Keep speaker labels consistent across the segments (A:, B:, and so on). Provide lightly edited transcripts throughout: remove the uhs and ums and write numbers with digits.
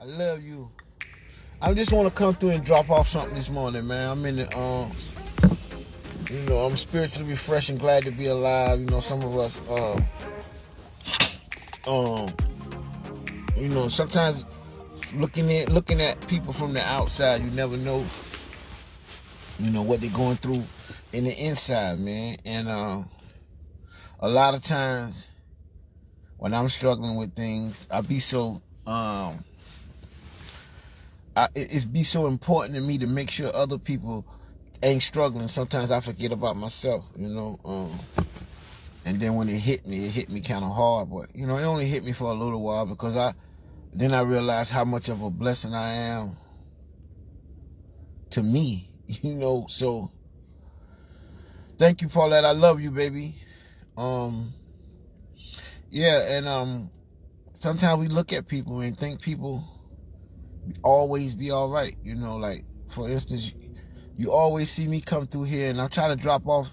A: love you. I just want to come through and drop off something this morning, man. I'm in the, I'm spiritually refreshed and glad to be alive. Some of us, um, sometimes looking at people from the outside, you never know, what they're going through in the inside, man. And a lot of times when I'm struggling with things, I be so it's be so important to me to make sure other people ain't struggling. Sometimes I forget about myself, and then when it hit me kind of hard. But it only hit me for a little while because I realized how much of a blessing I am to me, So thank you, Paulette. I love you, baby. Sometimes we look at people and think people always be all right. Like, for instance, you always see me come through here and I'm trying to drop off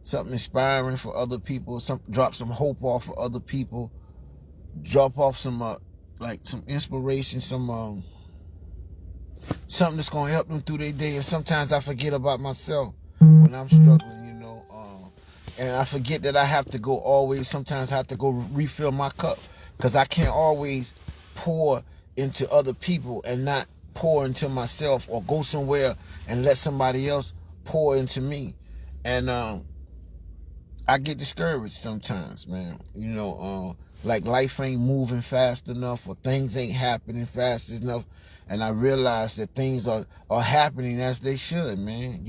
A: something inspiring for other people, drop some hope off for other people, drop off some some inspiration, something that's gonna help them through their day. And sometimes I forget about myself when I'm struggling, and I forget that I have to go sometimes I have to go refill my cup, because I can't always pour into other people and not pour into myself, or go somewhere and let somebody else pour into me. And I get discouraged sometimes, man. Like life ain't moving fast enough, or things ain't happening fast enough. And I realize that things are happening as they should, man.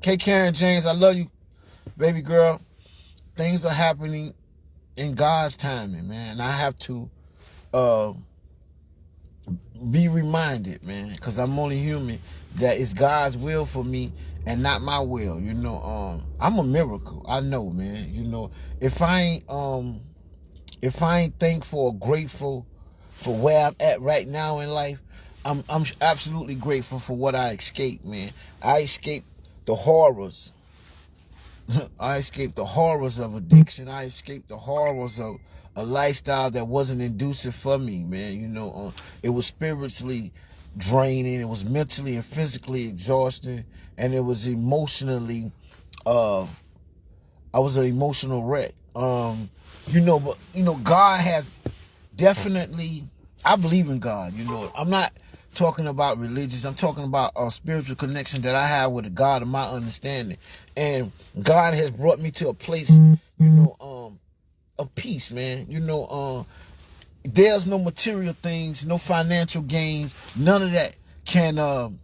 A: K. Karen James, I love you, baby girl. Things are happening in God's timing, man. And I have to be reminded, man, because I'm only human, that it's God's will for me and not my will. I'm a miracle. I know, man. If I ain't thankful or grateful for where I'm at right now in life, I'm absolutely grateful for what I escaped, man. I escaped the horrors. I escaped the horrors of addiction. I escaped the horrors of a lifestyle that wasn't conducive for me, man. It was spiritually draining. It was mentally and physically exhausting. And it was emotionally, I was an emotional wreck. But God has definitely, I believe in God. I'm not talking about religious. I'm talking about a spiritual connection that I have with the God of my understanding. And God has brought me to a place, of peace, man. There's no material things, no financial gains, none of that can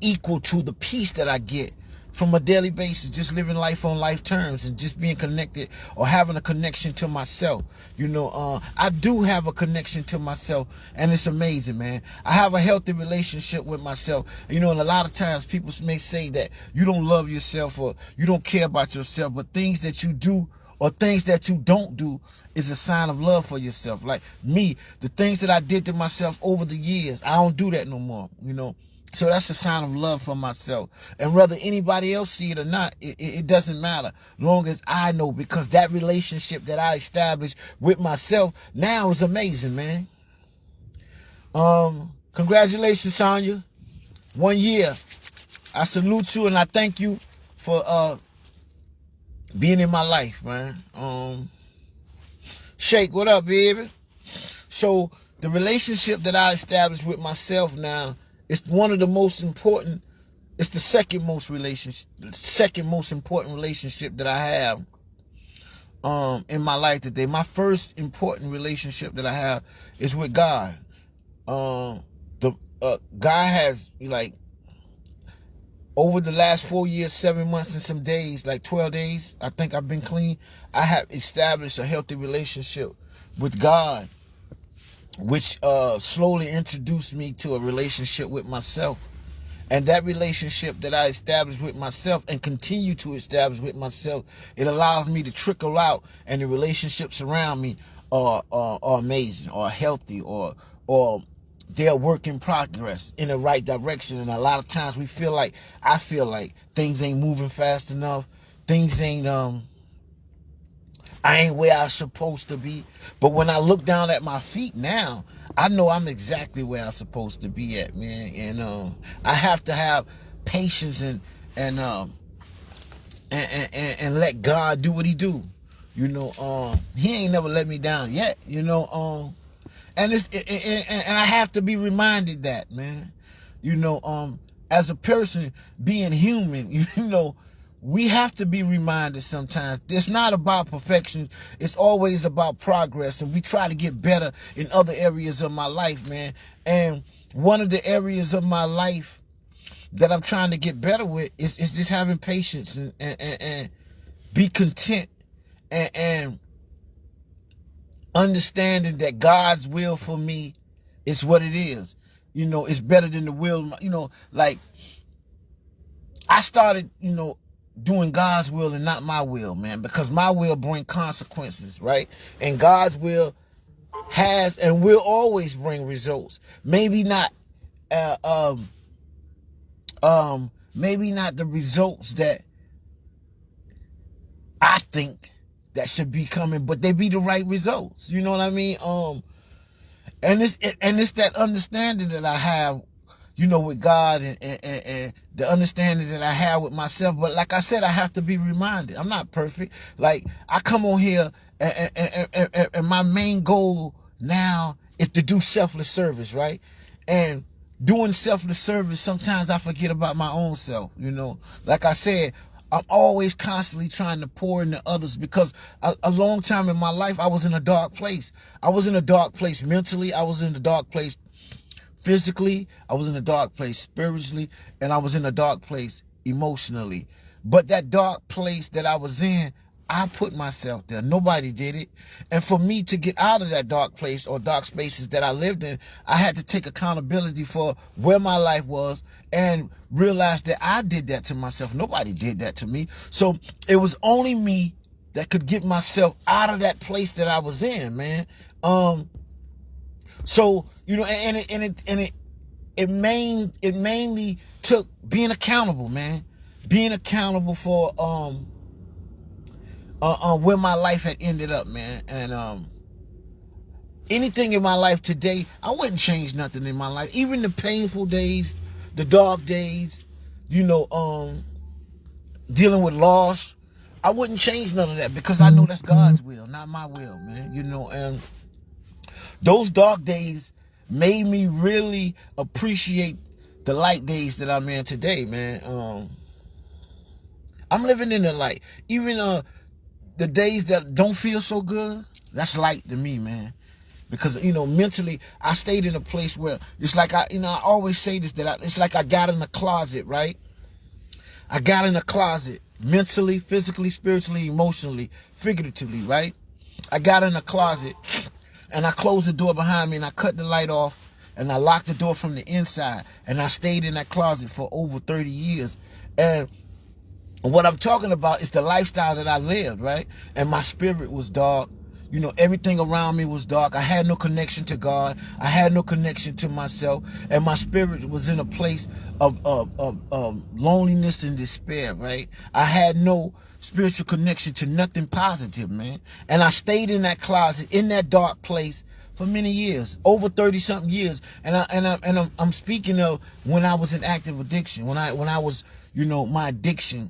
A: equal to the peace that I get from a daily basis, just living life on life terms and just being connected, or having a connection to myself. I do have a connection to myself, and it's amazing, man. I have a healthy relationship with myself. And a lot of times people may say that you don't love yourself or you don't care about yourself, but things that you do or things that you don't do is a sign of love for yourself. Like me, the things that I did to myself over the years, I don't do that no more, So that's a sign of love for myself. And whether anybody else see it or not, it doesn't matter. Long as I know, because that relationship that I established with myself now is amazing, man. Congratulations, Sonya. 1 year. I salute you and I thank you for being in my life, man. Shake, what up, baby? So the relationship that I established with myself now, it's one of the most important. It's the second most important relationship that I have in my life today. My first important relationship that I have is with God. God has, like, over the last 4 years, 7 months and some days, like 12 days, I think I've been clean. I have established a healthy relationship with God, which slowly introduced me to a relationship with myself. And that relationship that I established with myself and continue to establish with myself, it allows me to trickle out, and the relationships around me are amazing, or healthy, or they're work in progress in the right direction. And a lot of times I feel like things ain't moving fast enough. Things ain't I ain't where I'm supposed to be. But when I look down at my feet now, I know I'm exactly where I'm supposed to be at, man. And I have to have patience and let God do what he do. He ain't never let me down yet, and I have to be reminded that, man. As a person being human, we have to be reminded sometimes. It's not about perfection. It's always about progress. And we try to get better in other areas of my life, man. And one of the areas of my life that I'm trying to get better with is just having patience and be content and understanding that God's will for me is what it is. It's better than the will. Like I started, doing God's will and not my will, man, because my will bring consequences, right? And God's will has and will always bring results. Maybe not maybe not the results that I think that should be coming, but they be the right results. You know what I mean? And it's that understanding that I have, with God and the understanding that I have with myself. But like I said, I have to be reminded. I'm not perfect. Like I come on here and my main goal now is to do selfless service, right? And doing selfless service, sometimes I forget about my own self, Like I said, I'm always constantly trying to pour into others because a long time in my life, I was in a dark place. I was in a dark place mentally. I was in a dark place physically. I was in a dark place spiritually. And I was in a dark place emotionally. But that dark place that I was in, I put myself there. Nobody did it. And for me to get out of that dark place or dark spaces that I lived in, I had to take accountability for where my life was and realize that I did that to myself. Nobody did that to me. So it was only me that could get myself out of that place that I was in, man. So, it mainly took being accountable, man. Being accountable for where my life had ended up, man. And anything in my life today, I wouldn't change nothing in my life. Even the painful days, the dark days, dealing with loss, I wouldn't change none of that because I know that's God's will, not my will, man. And those dark days made me really appreciate the light days that I'm in today, man. I'm living in the light. Even the days that don't feel so good, that's light to me, man. Because, mentally, I stayed in a place where it's like I always say this, it's like I got in a closet, right? I got in a closet mentally, physically, spiritually, emotionally, figuratively, right? I got in a closet and I closed the door behind me and I cut the light off and I locked the door from the inside and I stayed in that closet for over 30 years. And what I'm talking about is the lifestyle that I lived, right? And my spirit was dark. Everything around me was dark. I had no connection to God. I had no connection to myself. And my spirit was in a place of loneliness and despair, right? I had no spiritual connection to nothing positive, man. And I stayed in that closet, in that dark place for many years, over 30-something years. And I'm speaking of when I was in active addiction, when I was, my addiction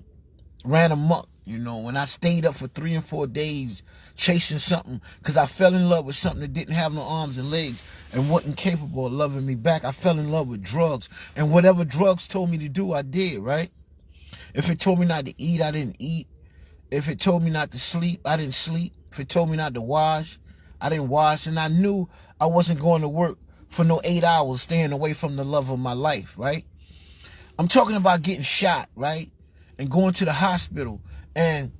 A: ran amok, when I stayed up for 3 and 4 days chasing something because I fell in love with something that didn't have no arms and legs and wasn't capable of loving me back. I fell in love with drugs, and whatever drugs told me to do, I did, right? If it told me not to eat, I didn't eat. If it told me not to sleep, I didn't sleep. If it told me not to wash, I didn't wash. And I knew I wasn't going to work for no 8 hours staying away from the love of my life, right? I'm talking about getting shot, right? And going to the hospital and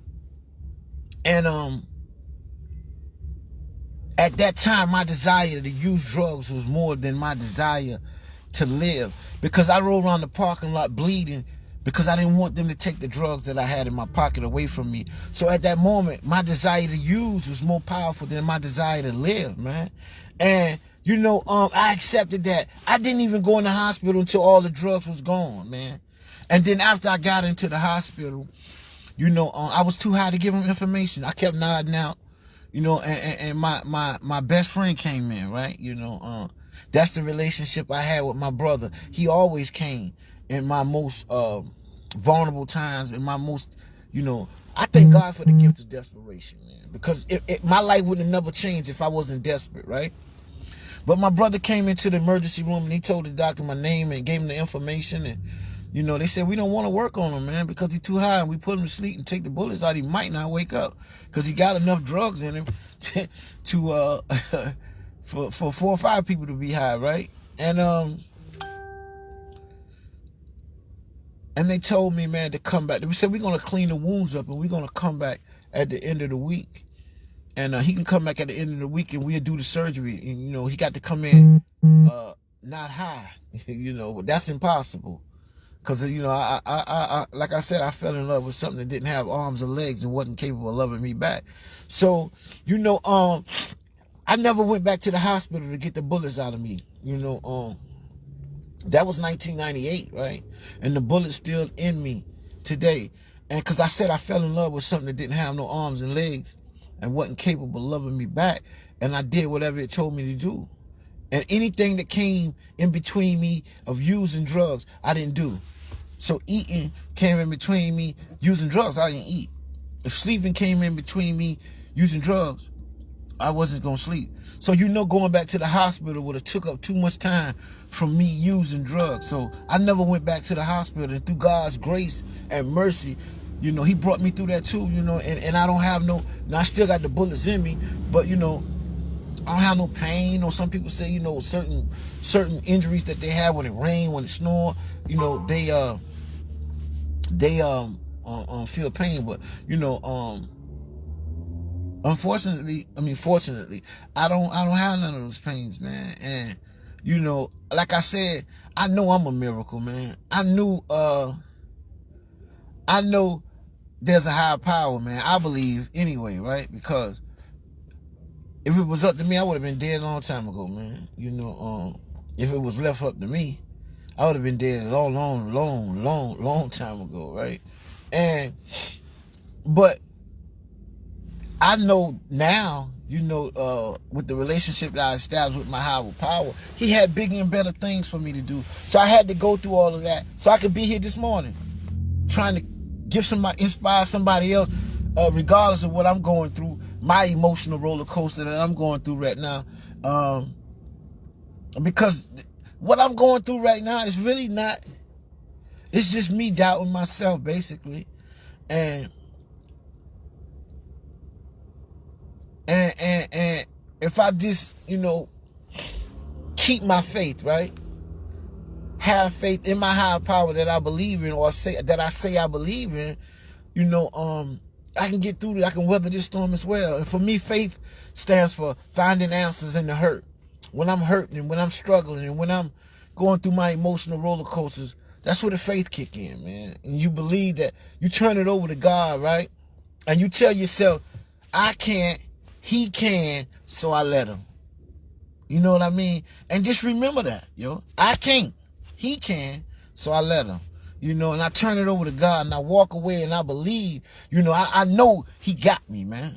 A: at that time, my desire to use drugs was more than my desire to live, because I rode around the parking lot bleeding because I didn't want them to take the drugs that I had in my pocket away from me. So at that moment, my desire to use was more powerful than my desire to live, man. And, I accepted that. I didn't even go in the hospital until all the drugs was gone, man. And then after I got into the hospital, I was too high to give them information. I kept nodding out. You know, and my best friend came in, right? You know, that's the relationship I had with my brother. He always came in my most vulnerable times, in my most, you know, I thank God for the gift of desperation, man, because my life would have never changed if I wasn't desperate, right? But my brother came into the emergency room and he told the doctor my name and gave him the information. And, you know, they said, we don't want to work on him, man, because he's too high. And we put him to sleep and take the bullets out. He might not wake up because he got enough drugs in him to for 4 or 5 people to be high, right? And they told me, man, to come back. They said, we're going to clean the wounds up and we're going to come back at the end of the week. And he can come back at the end of the week and we'll do the surgery. And, you know, he got to come in not high, you know, but that's impossible. Because, you know, I like I said, I fell in love with something that didn't have arms or legs and wasn't capable of loving me back. So, you know, I never went back to the hospital to get the bullets out of me. You know, that was 1998, right? And the bullet's still in me today. And because I said I fell in love with something that didn't have no arms and legs and wasn't capable of loving me back. And I did whatever it told me to do. And anything that came in between me of using drugs, I didn't do. So eating came in between me using drugs, I didn't eat. If sleeping came in between me using drugs, I wasn't going to sleep. So, you know, going back to the hospital would have took up too much time from me using drugs. So I never went back to the hospital. And through God's grace and mercy, you know, he brought me through that too, you know, and I don't have no, now I still got the bullets in me, but, you know, I don't have no pain. Or some people say, you know, certain injuries that they have when it rain, when it snow, you know, they feel pain. But, you know, fortunately, I don't have none of those pains, man. And, you know, like I said, I know I'm a miracle, man. I know there's a higher power, man. I believe anyway, right? Because if it was up to me, I would have been dead a long time ago, man. You know, if it was left up to me, I would have been dead a long time ago, right? But I know now, you know, with the relationship that I established with my higher power, he had bigger and better things for me to do. So I had to go through all of that so I could be here this morning, trying to inspire somebody else, regardless of what I'm going through, my emotional roller coaster that I'm going through right now. Because what I'm going through right now is really not, it's just me doubting myself, basically. And if I just, you know, keep my faith, right? Have faith in my higher power that I believe in, or say I believe in, you know, I can get through it. I can weather this storm as well. And for me, faith stands for finding answers in the hurt. When I'm hurting and when I'm struggling and when I'm going through my emotional roller coasters, that's where the faith kick in, man. And you believe that, you turn it over to God, right? And you tell yourself, I can't, he can, so I let him. You know what I mean? And just remember that, yo. I can't, he can, so I let him. You know, and I turn it over to God and I walk away and I believe, you know, I know he got me, man.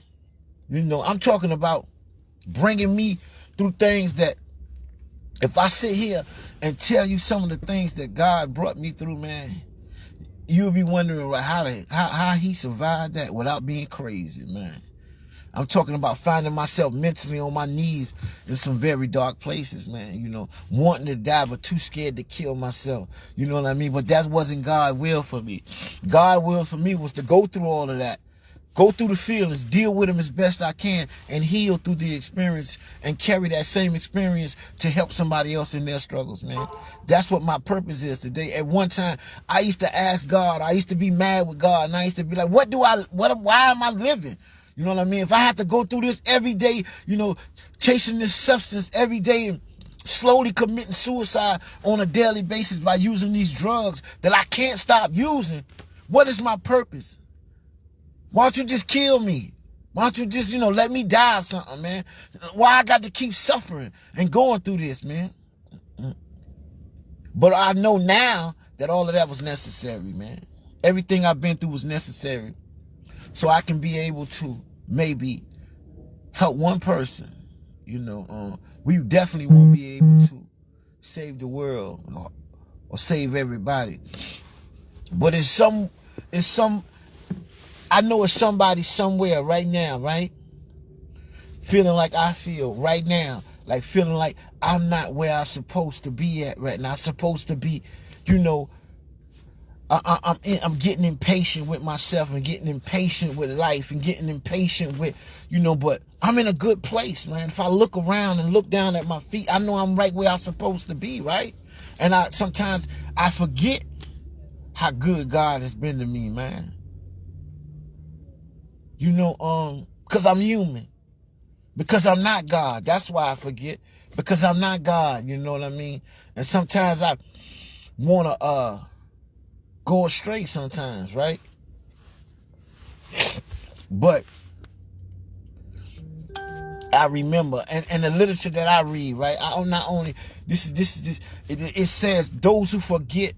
A: You know, I'm talking about bringing me through things that if I sit here and tell you some of the things that God brought me through, man, you'll be wondering how he survived that without being crazy, man. I'm talking about finding myself mentally on my knees in some very dark places, man. You know, wanting to die but too scared to kill myself. You know what I mean? But that wasn't God's will for me. God's will for me was to go through all of that. Go through the feelings, deal with them as best I can, and heal through the experience and carry that same experience to help somebody else in their struggles, man. That's what my purpose is today. At one time, I used to ask God, I used to be mad with God, and I used to be like, why am I living? You know what I mean? If I have to go through this every day, you know, chasing this substance every day and slowly committing suicide on a daily basis by using these drugs that I can't stop using, what is my purpose? Why don't you just kill me? Why don't you just, you know, let me die or something, man? Why I got to keep suffering and going through this, man? But I know now that all of that was necessary, man. Everything I've been through was necessary. So I can be able to maybe help one person, we definitely won't be able to save the world or save everybody. But I know it's somebody somewhere right now, right? Feeling like I feel right now, like feeling like I'm not where I'm supposed to be at right now. I'm supposed to be, I'm getting impatient with myself and getting impatient with life and getting impatient with, but I'm in a good place, man. If I look around and look down at my feet, I know I'm right where I'm supposed to be, right? And sometimes I forget how good God has been to me, man. Because I'm human. Because I'm not God. That's why I forget. Because I'm not God, you know what I mean? And sometimes I want to go astray sometimes, right? But I remember, and the literature that I read, right? It says those who forget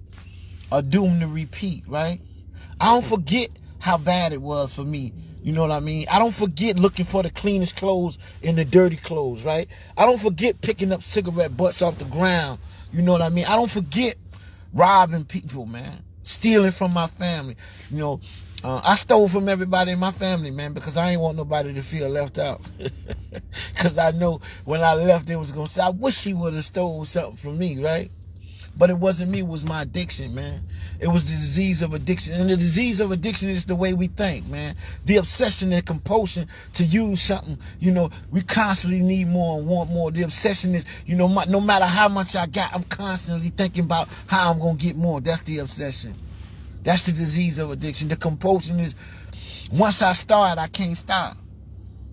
A: are doomed to repeat, right? I don't forget how bad it was for me. You know what I mean? I don't forget looking for the cleanest clothes in the dirty clothes, right? I don't forget picking up cigarette butts off the ground. You know what I mean? I don't forget robbing people, man. Stealing from my family. I stole from everybody in my family, man, because I ain't want nobody to feel left out. Because I know when I left, they was going to say, I wish he would have stole something from me, right? But it wasn't me, it was my addiction, man. It was the disease of addiction. And the disease of addiction is the way we think, man. The obsession and compulsion to use something, we constantly need more and want more. The obsession is, no matter how much I got, I'm constantly thinking about how I'm going to get more. That's the obsession. That's the disease of addiction. The compulsion is, once I start, I can't stop.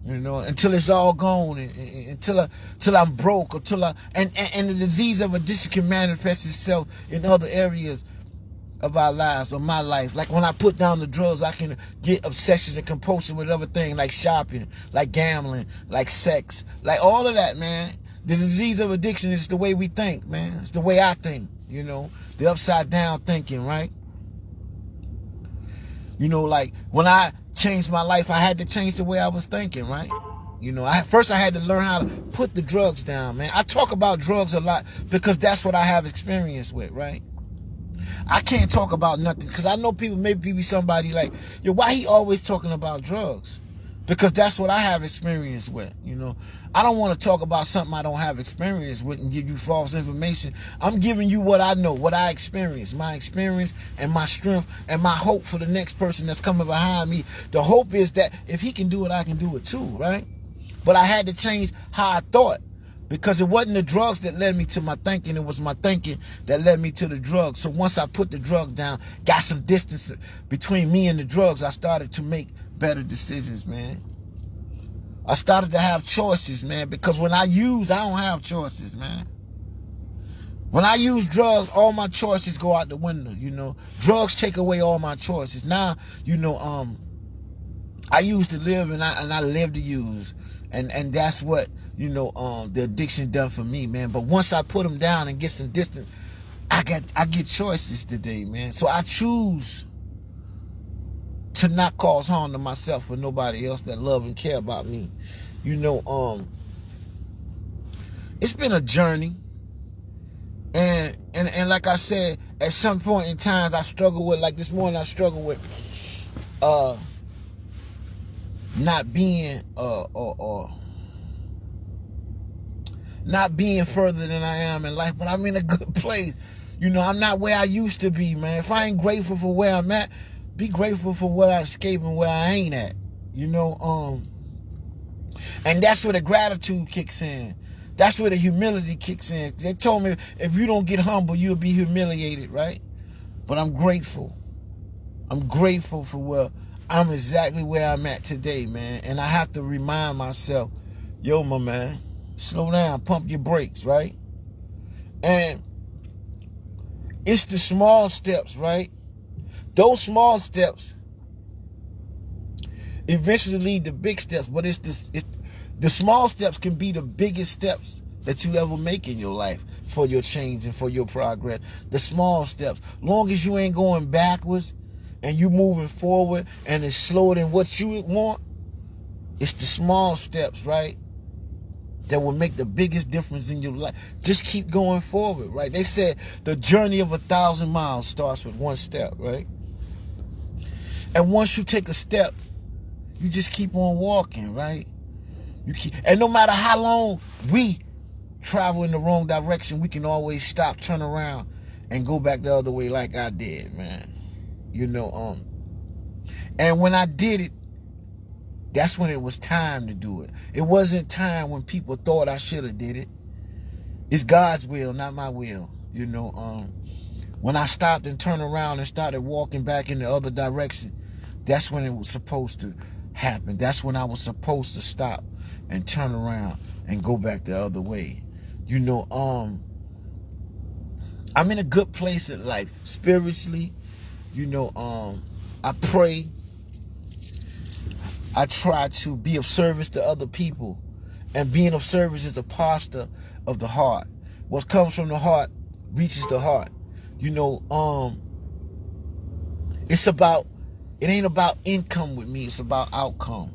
A: Until it's all gone, until I'm broke, and the disease of addiction can manifest itself in other areas of our lives or my life. Like when I put down the drugs, I can get obsession and compulsion with other things like shopping, like gambling, like sex, like all of that, man. The disease of addiction is the way we think, man. It's the way I think, the upside down thinking, right? Like when I changed my life, I had to change the way I was thinking, right? First I had to learn how to put the drugs down, man. I talk about drugs a lot because that's what I have experience with, right? I can't talk about nothing because I know people, maybe somebody like, why he always talking about drugs? Because that's what I have experience with, I don't want to talk about something I don't have experience with and give you false information. I'm giving you what I know, what I experienced, my experience and my strength and my hope for the next person that's coming behind me. The hope is that if he can do it, I can do it too, right? But I had to change how I thought because it wasn't the drugs that led me to my thinking. It was my thinking that led me to the drugs. So once I put the drug down, got some distance between me and the drugs, I started to make better decisions, man. I started to have choices, man, because when I use, I don't have choices, man. When I use drugs, all my choices go out the window, Drugs take away all my choices. Now, I used to live and I live to use. And that's what, the addiction done for me, man. But once I put them down and get some distance, I get choices today, man. So I choose to not cause harm to myself or nobody else that love and care about me. It's been a journey. And like I said, at some point in times I struggle with, like this morning I struggle with not being not being further than I am in life, but I'm in a good place. I'm not where I used to be, man. If I ain't grateful for where I'm at, be grateful for where I escaped and where I ain't at. And that's where the gratitude kicks in. That's where the humility kicks in. They told me if you don't get humble, you'll be humiliated, right? But I'm grateful. I'm grateful for where I'm exactly where I'm at today, man. And I have to remind myself, yo, my man, slow down, pump your brakes, right? And it's the small steps, right? Those small steps eventually lead to big steps, but it's the small steps can be the biggest steps that you ever make in your life for your change and for your progress. The small steps, long as you ain't going backwards and you moving forward and it's slower than what you want, It's the small steps, right, that will make the biggest difference in your life. Just keep going forward, right? They said the journey of 1,000 miles starts with one step, right? And once you take a step, you just keep on walking, right? And no matter how long we travel in the wrong direction, we can always stop, turn around, and go back the other way like I did, man. And when I did it, that's when it was time to do it. It wasn't time when people thought I should have did it. It's God's will, not my will. When I stopped and turned around and started walking back in the other direction, that's when it was supposed to happen. That's when I was supposed to stop and turn around and go back the other way. I'm in a good place in life spiritually. I pray. I try to be of service to other people, and being of service is a posture of the heart. What comes from the heart reaches the heart. It ain't about income with me. It's about outcome.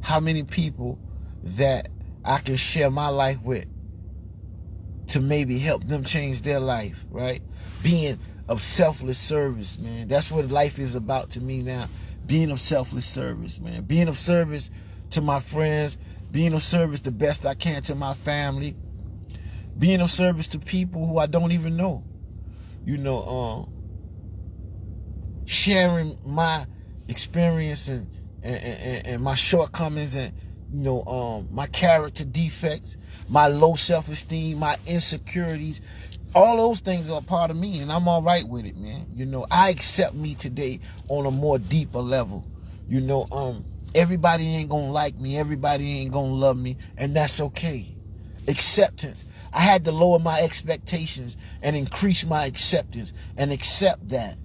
A: How many people that I can share my life with to maybe help them change their life, right? Being of selfless service, man. That's what life is about to me now. Being of selfless service, man. Being of service to my friends. Being of service the best I can to my family. Being of service to people who I don't even know. Sharing my experience and my shortcomings and my character defects, my low self-esteem, my insecurities. All those things are a part of me, and I'm all right with it, man. I accept me today on a more deeper level. Everybody ain't gonna like me, everybody ain't gonna love me, and that's okay. Acceptance. I had to lower my expectations and increase my acceptance and accept that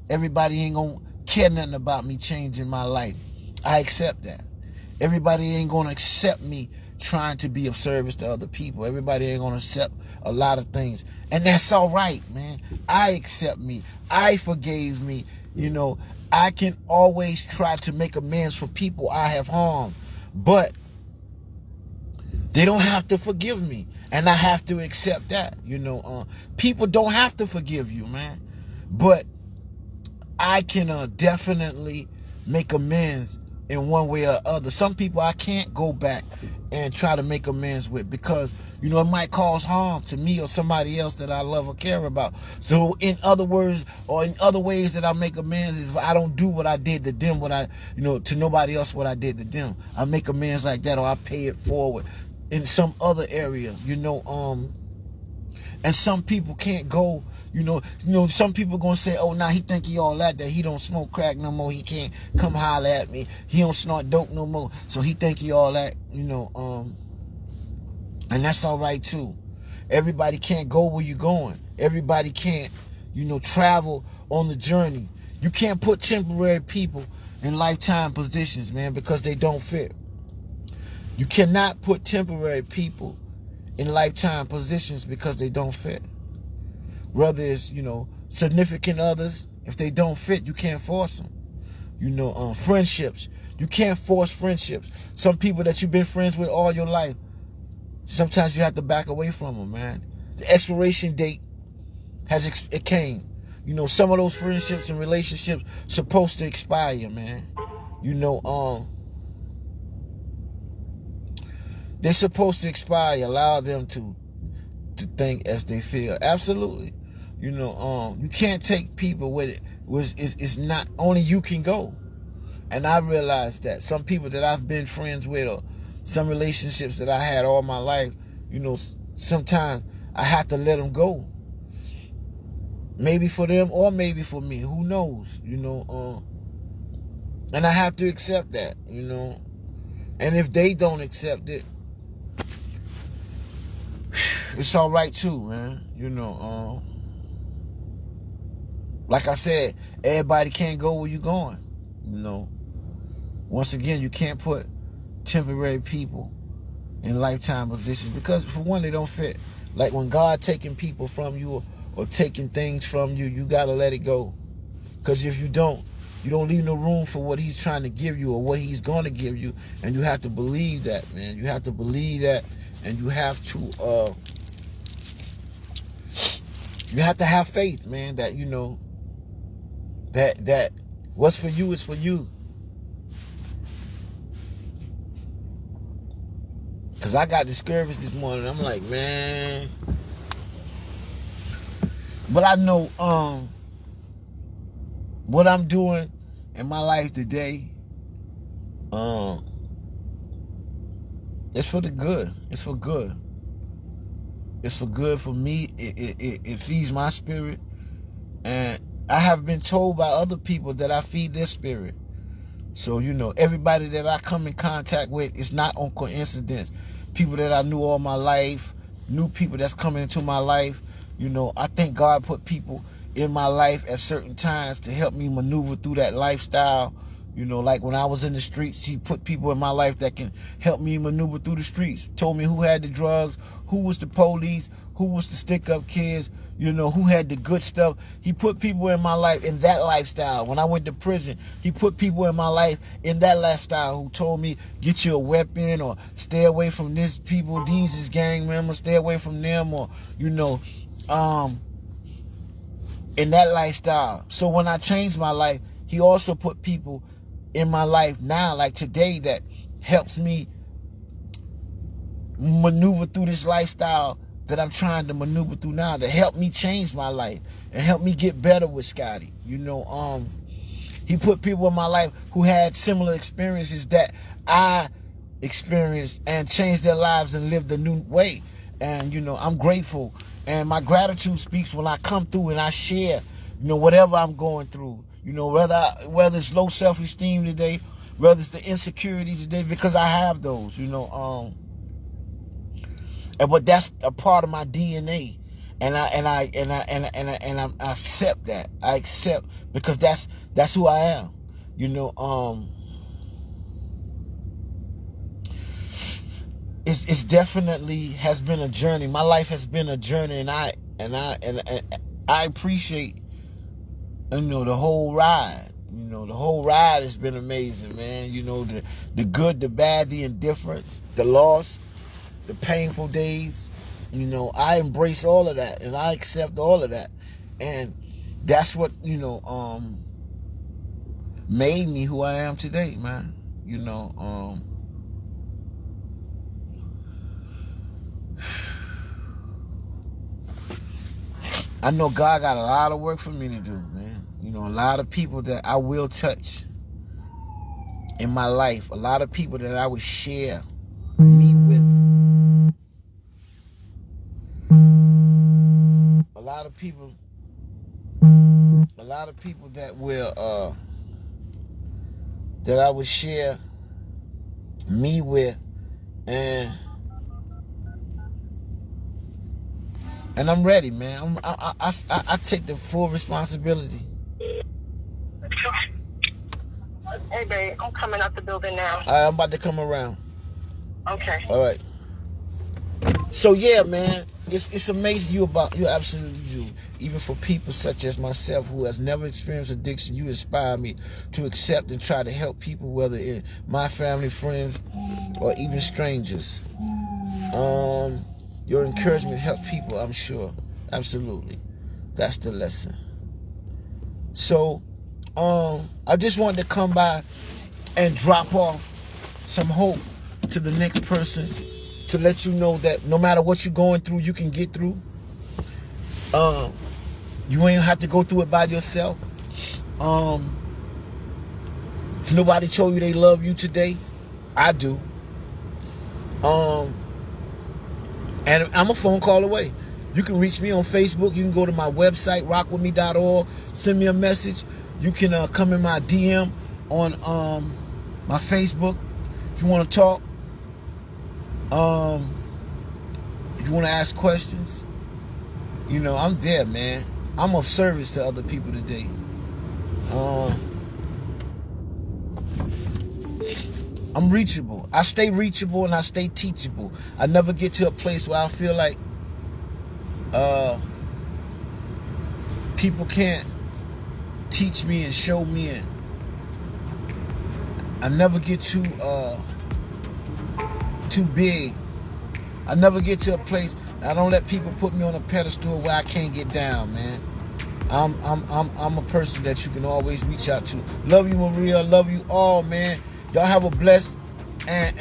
A: everybody ain't gonna care nothing about me changing my life. I accept that. Everybody ain't gonna accept me trying to be of service to other people. Everybody ain't gonna accept a lot of things, and that's all right, man. I accept me. I forgave me. I can always try to make amends for people I have harmed, but they don't have to forgive me, and I have to accept that. People don't have to forgive you, man, but I can definitely make amends in one way or other. Some people I can't go back and try to make amends with because, it might cause harm to me or somebody else that I love or care about. So in other words, or in other ways that I make amends is if I don't do what I did to them, to nobody else what I did to them. I make amends like that, or I pay it forward in some other area, and some people can't go. Some people gonna say, oh, now he think he all that he don't smoke crack no more. He can't come holler at me. He don't snort dope no more. So he think he all that, and that's all right too. Everybody can't go where you're going. Everybody can't, travel on the journey. You can't put temporary people in lifetime positions, man, because they don't fit. You cannot put temporary people in lifetime positions because they don't fit. Whether it's, significant others, if they don't fit, you can't force them. Friendships, you can't force friendships. Some people that you've been friends with all your life, sometimes you have to back away from them, man. The expiration date it came. Some of those friendships and relationships supposed to expire, man. They're supposed to expire. Allow them to think as they feel. Absolutely. You can't take people with it. It's not only you can go. And I realized that some people that I've been friends with, or some relationships that I had all my life, sometimes I have to let them go. Maybe for them or maybe for me. Who knows? And I have to accept that, And if they don't accept it, it's all right too, man. Like I said, everybody can't go where you're going. Once again, you can't put temporary people in lifetime positions because, for one, they don't fit. Like when God taking people from you or taking things from you, you gotta let it go. Because if you don't, You don't leave no room for what he's trying to give you or what he's going to give you. And you have to believe that, man. You have to believe that. And you have to have faith, man, that, you know, that what's for you is for you. Because I got discouraged this morning. I'm like, man. But I know what I'm doing in my life today, it's for the good. It's for good. It's for good for me. It feeds my spirit. And I have been told by other people that I feed their spirit. So, you know, everybody that I come in contact with, it's not on coincidence. People that I knew all my life, new people that's coming into my life. You know, I think God put people in my life at certain times to help me maneuver through that lifestyle. You know, like when I was in the streets, he put people in my life that can help me maneuver through the streets. Told me who had the drugs, who was the police, who was the stick-up kids, you know, who had the good stuff. He put people in my life in that lifestyle. When I went to prison, he put people in my life in that lifestyle who told me, get you a weapon or stay away from this people. These is gang members, stay away from them, or, you know, in that lifestyle. So when I changed my life, he also put people in my life now, like today, that helps me maneuver through this lifestyle that I'm trying to maneuver through now, to help me change my life and help me get better with Scotty. You know, he put people in my life who had similar experiences that I experienced and changed their lives and lived a new way. And, you know, I'm grateful. And my gratitude speaks when I come through and I share, you know, whatever I'm going through. You know, whether it's low self-esteem today, whether it's the insecurities today, because I have those, you know, but that's a part of my DNA, and I accept that. I accept, because that's who I am, you know. It's definitely has been a journey. My life has been a journey, and I appreciate, you know, the whole ride. You know, the whole ride has been amazing, man. You know, the good, the bad, the indifference, the loss, the painful days. You know, I embrace all of that, and I accept all of that. And that's what, you know, made me who I am today, man. You know, I know God got a lot of work for me to do, man. You know, a lot of people that I will touch in my life, a lot of people that I would share me with, a lot of people that will that I would share me with, and I'm ready, man. I take the full responsibility.
B: Hey, babe, I'm coming out the building now.
A: I'm about to come around.
B: Okay.
A: All right. So yeah, man, it's amazing. You absolutely do. Even for people such as myself who has never experienced addiction, you inspire me to accept and try to help people, whether in my family, friends, or even strangers. Your encouragement helps people, I'm sure. Absolutely. That's the lesson. So, I just wanted to come by and drop off some hope to the next person, to let you know that no matter what you're going through, you can get through. You ain't have to go through it by yourself. If nobody told you they love you today, I do. And I'm a phone call away. You can reach me on Facebook. You can go to my website, RocWitMe.org. Send me a message. You can come in my DM on my Facebook if you want to talk. If you want to ask questions, you know, I'm there, man. I'm of service to other people today. I'm reachable. I stay reachable and I stay teachable. I never get to a place where I feel like people can't teach me and show me and I never get too big. I never get to a place. I don't let people put me on a pedestal where I can't get down, man. I'm a person that you can always reach out to. Love you, Maria. Love you all, man. Y'all have a blessed and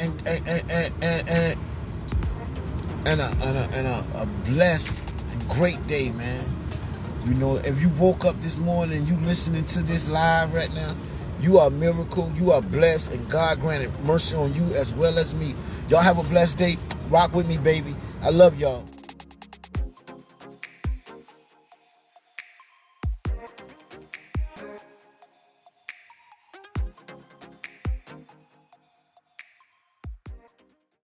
A: a blessed and great day, man. You know, if you woke up this morning and you listening to this live right now, you are a miracle. You are blessed, and God granted mercy on you as well as me. Y'all have a blessed day. Rock with me, baby. I love y'all.